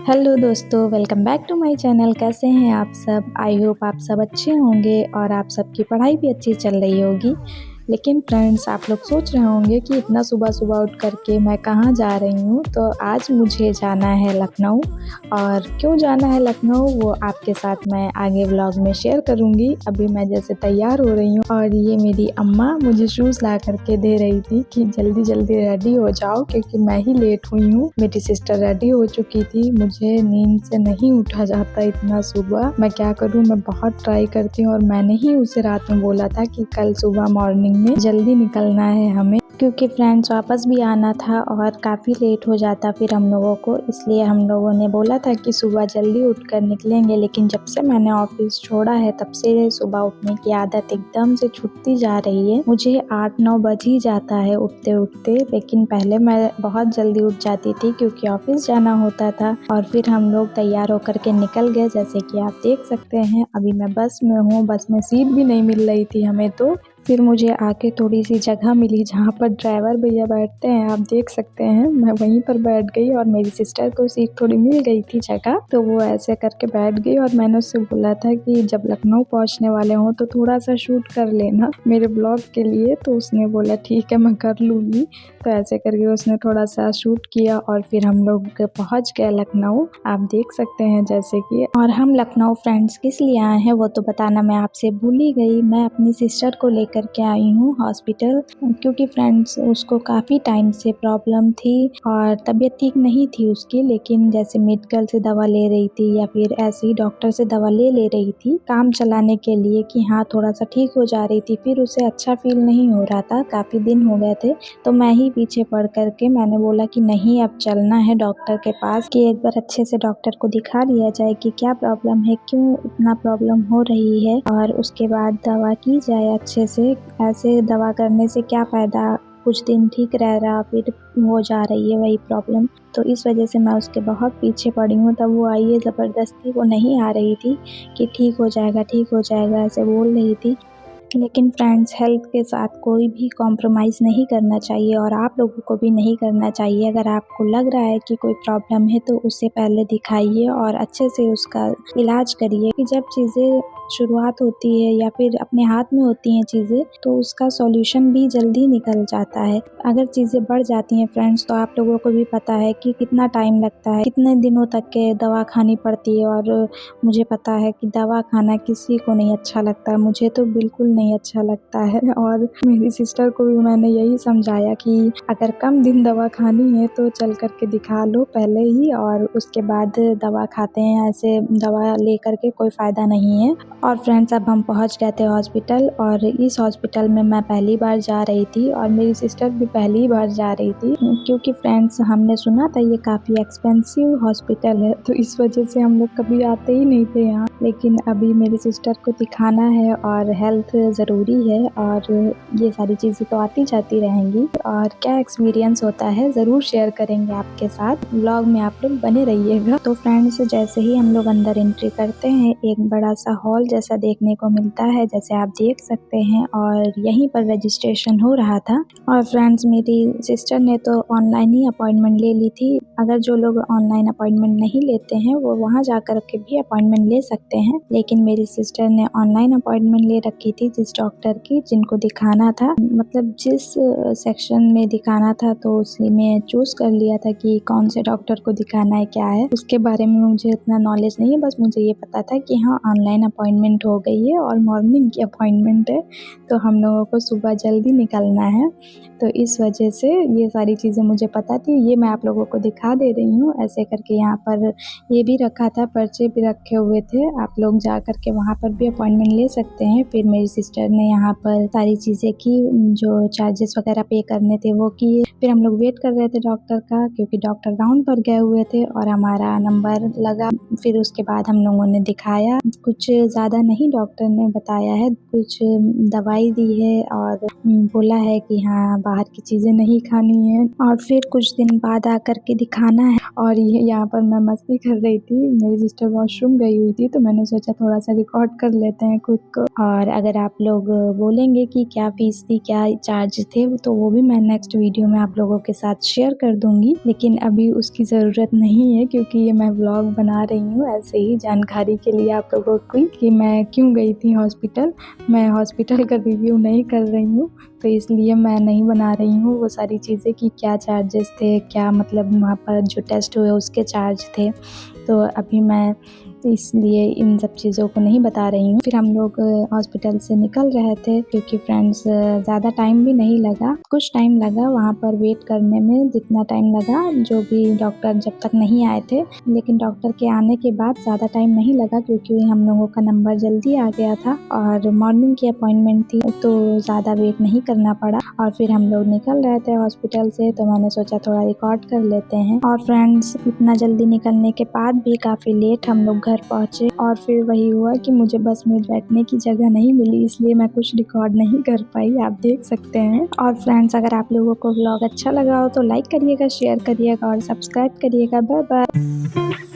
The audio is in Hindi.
हेलो दोस्तों, welcome back to my channel. कैसे हैं आप सब? आई होप आप सब अच्छे होंगे और आप सबकी पढ़ाई भी अच्छी चल रही होगी। लेकिन फ्रेंड्स, आप लोग सोच रहे होंगे कि इतना सुबह सुबह उठ करके मैं कहाँ जा रही हूँ। तो आज मुझे जाना है लखनऊ, और क्यों जाना है लखनऊ वो आपके साथ मैं आगे व्लॉग में शेयर करूँगी। अभी मैं जैसे तैयार हो रही हूँ और ये मेरी अम्मा मुझे शूज़ ला करके दे रही थी कि जल्दी जल्दी रेडी हो जाओ, क्योंकि मैं ही लेट हुई हूँ। मेरी सिस्टर रेडी हो चुकी थी। मुझे नींद से नहीं उठा जाता इतना सुबह। मैं क्या करूँ, मैं बहुत ट्राई करती हूँ। और मैंने ही उसे रात में बोला था कि कल सुबह मॉर्निंग में जल्दी निकलना है हमें, क्योंकि फ्रेंड्स वापस भी आना था और काफ़ी लेट हो जाता फिर हम लोगों को। इसलिए हम लोगों ने बोला था कि सुबह जल्दी उठकर निकलेंगे। लेकिन जब से मैंने ऑफिस छोड़ा है तब से सुबह उठने की आदत एकदम से छूटती जा रही है। मुझे 8-9 बज ही जाता है उठते उठते। लेकिन पहले मैं बहुत जल्दी उठ जाती थी क्योंकि ऑफिस जाना होता था। और फिर हम लोग तैयार होकर के निकल गए। जैसे कि आप देख सकते हैं, अभी मैं बस में हूँ। बस में सीट भी नहीं मिल रही थी हमें। तो फिर मुझे आके थोड़ी सी जगह मिली जहाँ पर ड्राइवर भैया बैठते हैं, आप देख सकते हैं। मैं वहीं पर बैठ गई और मेरी सिस्टर को सीट थोड़ी मिल गई थी जगह, तो वो ऐसे करके बैठ गई। और मैंने उससे बोला था कि जब लखनऊ पहुँचने वाले हों तो थोड़ा सा शूट कर लेना मेरे ब्लॉग के लिए। तो उसने बोला ठीक है, मैं कर लूँगी। तो ऐसे करके उसने थोड़ा सा शूट किया और फिर हम लोग पहुँच गए लखनऊ, आप देख सकते हैं जैसे कि। और हम लखनऊ फ्रेंड्स किस लिए आए हैं वो तो बताना मैं आपसे भूल ही गई। मैं अपनी सिस्टर को लेकर के आई हूँ हॉस्पिटल, क्योंकि फ्रेंड्स उसको काफ़ी टाइम से प्रॉब्लम थी और तबीयत ठीक नहीं थी उसकी। लेकिन जैसे मेडिकल से दवा ले रही थी या फिर ऐसे ही डॉक्टर से दवा ले रही थी काम चलाने के लिए कि हाँ थोड़ा सा ठीक हो जा रही थी। फिर उसे अच्छा फील नहीं हो रहा था, काफ़ी दिन हो गए थे। तो मैं ही पीछे पड़ करके मैंने बोला कि नहीं, अब चलना है डॉक्टर के पास, कि एक बार अच्छे से डॉक्टर को दिखा लिया जाए कि क्या प्रॉब्लम है, क्यों इतना प्रॉब्लम हो रही है, और उसके बाद दवा की जाए अच्छे से। ऐसे दवा करने से क्या फ़ायदा, कुछ दिन ठीक रह रहा फिर हो जा रही है वही प्रॉब्लम। तो इस वजह से मैं उसके बहुत पीछे पड़ी हूँ। तब वो आई है ज़बरदस्ती, वो नहीं आ रही थी कि ठीक हो जाएगा ठीक हो जाएगा ऐसे बोल रही थी। लेकिन फ्रेंड्स, हेल्थ के साथ कोई भी कॉम्प्रोमाइज़ नहीं करना चाहिए और आप लोगों को भी नहीं करना चाहिए। अगर आपको लग रहा है कि कोई प्रॉब्लम है तो उससे पहले दिखाइए और अच्छे से उसका इलाज करिए। कि जब चीज़ें शुरुआत होती है या फिर अपने हाथ में होती हैं चीज़ें, तो उसका सॉल्यूशन भी जल्दी निकल जाता है। अगर चीज़ें बढ़ जाती हैं फ्रेंड्स, तो आप लोगों को भी पता है कि कितना टाइम लगता है, कितने दिनों तक के दवा खानी पड़ती है। और मुझे पता है कि दवा खाना किसी को नहीं अच्छा लगता, मुझे तो बिल्कुल नहीं अच्छा लगता है। और मेरी सिस्टर को भी मैंने यही समझाया कि अगर कम दिन दवा खानी है तो चल कर के दिखा लो पहले ही, और उसके बाद दवा खाते हैं। ऐसे दवा लेकर के कोई फ़ायदा नहीं है। और फ्रेंड्स, अब हम पहुंच गए थे हॉस्पिटल, और इस हॉस्पिटल में मैं पहली बार जा रही थी और मेरी सिस्टर भी पहली बार जा रही थी। क्योंकि फ्रेंड्स, हमने सुना था ये काफ़ी एक्सपेंसिव हॉस्पिटल है, तो इस वजह से हम लोग कभी आते ही नहीं थे यहाँ। लेकिन अभी मेरी सिस्टर को दिखाना है और हेल्थ ज़रूरी है, और ये सारी चीज़ें तो आती जाती रहेंगी। और क्या एक्सपीरियंस होता है ज़रूर शेयर करेंगे आपके साथ, व्लॉग में आप लोग बने रहिएगा। तो फ्रेंड्स, जैसे ही हम लोग अंदर एंट्री करते हैं, एक बड़ा सा हॉल जैसा देखने को मिलता है, जैसे आप देख सकते हैं। और यहीं पर रजिस्ट्रेशन हो रहा था। और फ्रेंड्स, मेरी सिस्टर ने तो ऑनलाइन ही अपॉइंटमेंट ले ली थी। अगर जो लोग ऑनलाइन अपॉइंटमेंट नहीं लेते हैं वो वहाँ जा कर के भी अपॉइंटमेंट ले सकते हैं। लेकिन मेरी सिस्टर ने ऑनलाइन अपॉइंटमेंट ले रखी थी जिस डॉक्टर की जिनको दिखाना था, मतलब जिस सेक्शन में दिखाना था, तो उसी में चूज़ कर लिया था कि कौन से डॉक्टर को दिखाना है, क्या है। उसके बारे में मुझे इतना नॉलेज नहीं है, बस मुझे ये पता था कि हाँ ऑनलाइन अपॉइंटमेंट हो गई है और मॉर्निंग की अपॉइंटमेंट है, तो हम लोगों को सुबह जल्दी निकलना है। तो इस वजह से ये सारी चीज़ें मुझे पता थी। ये मैं आप लोगों को दिखा दे रही हूँ ऐसे करके। यहाँ पर ये भी रखा था, पर्चे भी रखे हुए थे, आप लोग जा कर के वहाँ पर भी अपॉइंटमेंट ले सकते हैं। फिर मेरी सिस्टर ने यहाँ पर सारी चीज़ें की, जो चार्जेस वगैरह पे करने थे वो किए। फिर हम लोग वेट कर रहे थे डॉक्टर का, क्योंकि डॉक्टर राउंड पर गए हुए थे और हमारा नंबर लगा। फिर उसके बाद हम लोगों ने दिखाया। कुछ ज़्यादा नहीं डॉक्टर ने बताया है, कुछ दवाई दी है और बोला है कि हाँ बाहर की चीज़ें नहीं खानी है और फिर कुछ दिन बाद आकर के दिखाना है। और ये यहाँ पर मैं मस्ती कर रही थी, मेरी सिस्टर वॉशरूम गई हुई थी तो मैंने सोचा थोड़ा सा रिकॉर्ड कर लेते हैं खुद को। और अगर आप लोग बोलेंगे कि क्या फीस थी, क्या चार्ज थे, तो वो भी मैं नेक्स्ट वीडियो में आप लोगों के साथ शेयर कर दूंगी, लेकिन अभी उसकी ज़रूरत नहीं है क्योंकि ये मैं व्लॉग बना रही हूँ ऐसे ही जानकारी के लिए आप लोगों को कि मैं क्यों गई थी हॉस्पिटल। मैं हॉस्पिटल का रिव्यू नहीं कर रही हूँ, तो इसलिए मैं नहीं बना रही हूँ वो सारी चीज़ें कि क्या चार्जेस थे, क्या मतलब वहाँ पर जो टेस्ट हुए उसके चार्ज थे। तो अभी मैं इसलिए इन सब चीज़ों को नहीं बता रही हूँ। फिर हम लोग हॉस्पिटल से निकल रहे थे क्योंकि फ्रेंड्स ज़्यादा टाइम भी नहीं लगा, कुछ टाइम लगा वहाँ पर वेट करने में, जितना टाइम लगा जो भी डॉक्टर जब तक नहीं आए थे। लेकिन डॉक्टर के आने के बाद ज़्यादा टाइम नहीं लगा क्योंकि हम लोगों का नंबर जल्दी आ गया था और मॉर्निंग की अपॉइंटमेंट थी तो ज़्यादा वेट नहीं करना पड़ा। और फिर हम लोग निकल रहे थे हॉस्पिटल से तो मैंने सोचा थोड़ा रिकॉर्ड कर लेते हैं। और फ्रेंड्स इतना जल्दी निकलने के बाद भी काफ़ी लेट हम लोग घर पहुँचे और फिर वही हुआ कि मुझे बस में बैठने की जगह नहीं मिली, इसलिए मैं कुछ रिकॉर्ड नहीं कर पाई, आप देख सकते हैं। और फ्रेंड्स अगर आप लोगों को व्लॉग अच्छा लगा हो तो लाइक करिएगा, शेयर करिएगा और सब्सक्राइब करिएगा। Bye bye.